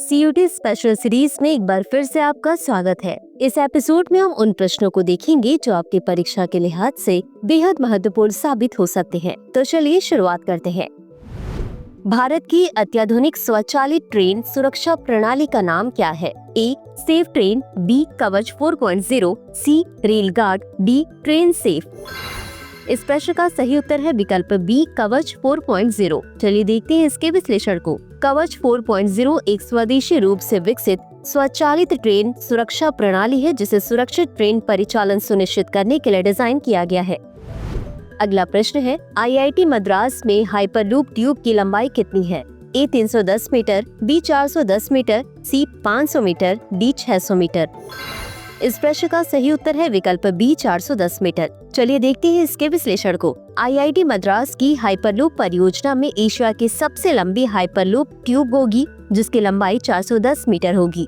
CUT special series में एक बार फिर से आपका स्वागत है। इस एपिसोड में हम उन प्रश्नों को देखेंगे जो आपकी परीक्षा के लिहाज से बेहद महत्वपूर्ण साबित हो सकते हैं। तो चलिए शुरुआत करते हैं। भारत की अत्याधुनिक स्वचालित ट्रेन सुरक्षा प्रणाली का नाम क्या है? A safe train, B Kavach 4.0, C rail guard, D train safe. इस प्रश्न का सही उत्तर है विकल्प बी कवच 4.0। चलिए देखते हैं इसके विश्लेषण को। कवच 4.0 एक स्वदेशी रूप से विकसित स्वचालित ट्रेन सुरक्षा प्रणाली है जिसे सुरक्षित ट्रेन परिचालन सुनिश्चित करने के लिए डिजाइन किया गया है। अगला प्रश्न है, आईआईटी मद्रास में हाइपरलूप ट्यूब की लंबाई कितनी है? ए 310 मीटर, बी 410 मीटर, सी 500 मीटर, डी 600 मीटर। इस प्रश्न का सही उत्तर है विकल्प बी 410 मीटर। चलिए देखते हैं इसके विश्लेषण को। आईआईटी मद्रास की हाइपरलूप परियोजना में एशिया की सबसे लंबी हाइपरलूप ट्यूब होगी जिसकी लंबाई 410 मीटर होगी।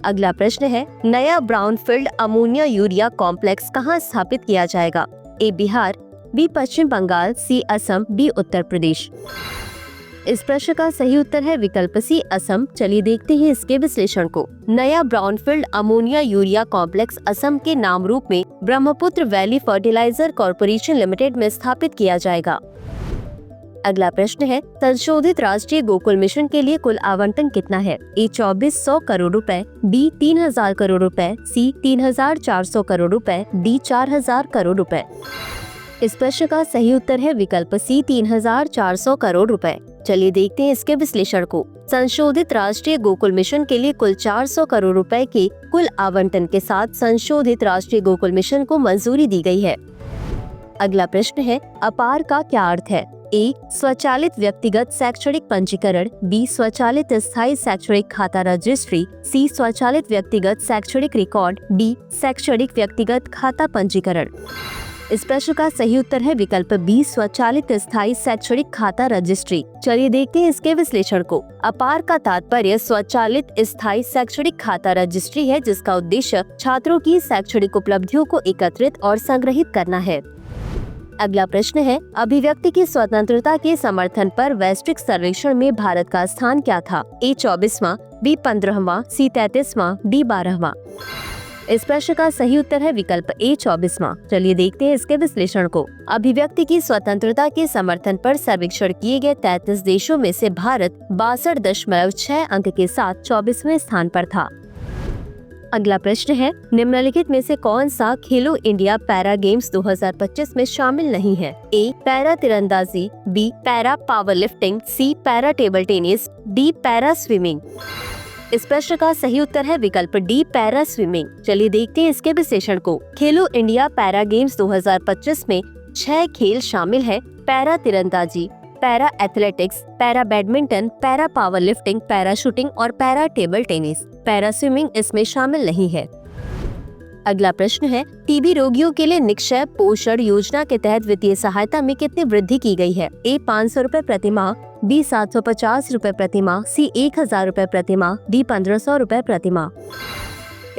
अगला प्रश्न है, नया ब्राउनफील्ड अमोनिया यूरिया कॉम्प्लेक्स कहां स्थापित किया जाएगा? ए बिहार, बी पश्चिम बंगाल, सी असम, डी उत्तर प्रदेश। इस प्रश्न का सही उत्तर है विकल्प सी असम। चलिए देखते हैं इसके विश्लेषण को। नया brownfield ammonia urea complex Assam के नाम रूप में Brahmaputra Valley Fertilizer Corporation Limited में स्थापित किया जाएगा। अगला प्रश्न है, संशोधित राष्ट्रीय गोकुल मिशन के लिए कुल आवंटन कितना है? ए 2400 करोड़ रुपए, बी 3000 करोड़ रुपए, सी 3400 करोड़ रुपए, डी 4000 करोड़ रुपए। इस प्रश्न का सही उत्तर है विकल्प सी 3400 करोड़ रुपए। चलिए देखते हैं इसके विश्लेषण को। संशोधित राष्ट्रीय गोकुल मिशन के लिए कुल 400 करोड़ रुपए के कुल आवंटन के साथ संशोधित राष्ट्रीय गोकुल मिशन को मंजूरी दी गई है। अगला प्रश्न है, अपार का क्या अर्थ है? ए स्वचालित व्यक्तिगत शैक्षणिक पंजीकरण, बी स्वचालित स्थायी शैक्षणिक खाता रजिस्ट्री, सी स्वचालित व्यक्तिगत शैक्षणिक रिकॉर्ड, डी शैक्षणिक व्यक्तिगत खाता पंजीकरण। इस प्रश्न का सही उत्तर है विकल्प बी स्वचालित स्थायी शैक्षणिक खाता रजिस्ट्री। चलिए देखते हैं इसके विश्लेषण को। अपार का तात्पर्य स्वचालित स्थायी शैक्षणिक खाता रजिस्ट्री है जिसका उद्देश्य छात्रों की शैक्षणिक उपलब्धियों को एकत्रित और संग्रहित करना है। अगला प्रश्न है, अभिव्यक्ति की स्वतंत्रता के समर्थन पर वैश्विक सर्वेक्षण में भारत का स्थान क्या था? ए 24वां, बी 15वां, सी 33वां, डी 12वां। इस प्रश्न का सही उत्तर है विकल्प ए 24वां। चलिए देखते हैं इसके विश्लेषण को। अभिव्यक्ति की स्वतंत्रता के समर्थन पर सर्वेक्षण किए गए 33 देशों में से भारत 62.6 अंक के साथ 24वें स्थान पर था। अगला प्रश्न है, निम्नलिखित में से कौन सा खेलो इंडिया पैरा गेम्स 2025 में शामिल नहीं है? ए पैरा तीरंदाजी, B para powerlifting, C para table tennis, D para swimming. इस प्रश्न का सही उत्तर है विकल्प डी पैरा स्विमिंग। चलिए देखते हैं इसके विश्लेषण को। खेलो इंडिया पैरा गेम्स 2025 में 6 खेल शामिल है। पैरा तीरंदाजी, para athletics, para badminton, para powerlifting, para shooting और para table tennis. Para swimming इसमें शामिल नहीं है। अगला प्रश्न है, टीबी रोगियों के लिए निक्षय पोषण योजना के तहत वित्तीय सहायता में कितनी वृद्धि की गई है? ए 500 रुपए प्रति माह, बी 750 रुपए प्रति माह, सी 1000 रुपए प्रति माह, डी 1500 रुपए प्रति माह।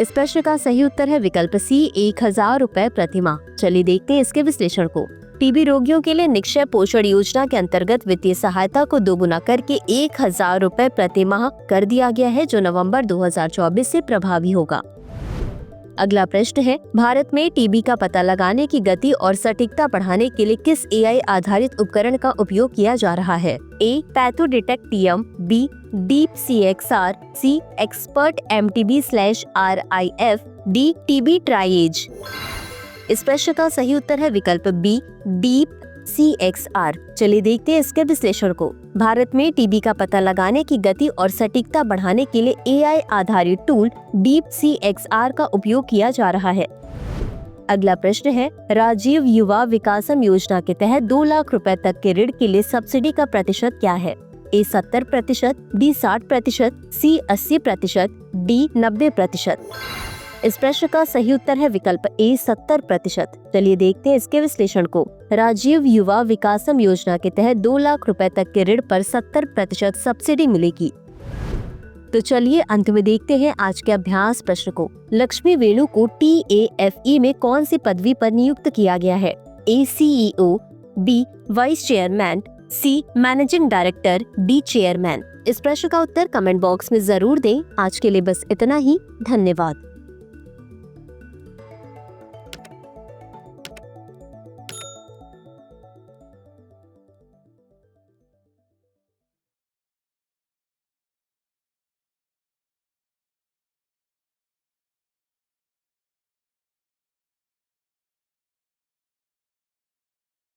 इस प्रश्न का सही उत्तर है विकल्प सी 1000 रुपए प्रति माह। चलिए देखते हैं इसके विश्लेषण को। टीबी रोगियों के लिए निक्षय पोषण योजना के अंतर्गत वित्तीय सहायता को दोगुना करके 1000 रुपए प्रति माह कर दिया गया है जो नवंबर 2024 से प्रभावी होगा। अगला प्रश्न है, भारत में टीबी का पता लगाने की गति और सटीकता बढ़ाने के लिए किस एआई आधारित उपकरण का उपयोग किया जा रहा है? A patho detect TM, B deep CXR, C Xpert MTB/RIF, D TB triage. इस प्रश्न का सही उत्तर है विकल्प बी डीप CXR। चलिए देखते हैं इसके विश्लेषण को। भारत में टीबी का पता लगाने की गति और सटीकता बढ़ाने के लिए AI आधारित टूल डीप CXR का उपयोग किया जा रहा है। अगला प्रश्न है, राजीव युवा विकासम योजना के तहत 2 लाख रुपए तक के ऋण के लिए सब्सिडी का प्रतिशत क्या है? ए 70%, बी 60%, सी 80%, डी 90%। इस प्रश्न का सही उत्तर है विकल्प ए 70%। चलिए देखते हैं इसके विश्लेषण को। राजीव युवा विकासम योजना के तहत 2 लाख रुपए तक के ऋण पर 70% सब्सिडी मिलेगी। तो चलिए अंत में देखते हैं आज के अभ्यास प्रश्न को। लक्ष्मी वेणु को TAFE में कौन सी पदवी पर नियुक्त किया गया है? A CEO, B vice chairman, C managing director, D chairman. इस प्रश्न का उत्तर कमेंट बॉक्स में जरूर दें। आज के लिए बस इतना ही। धन्यवाद।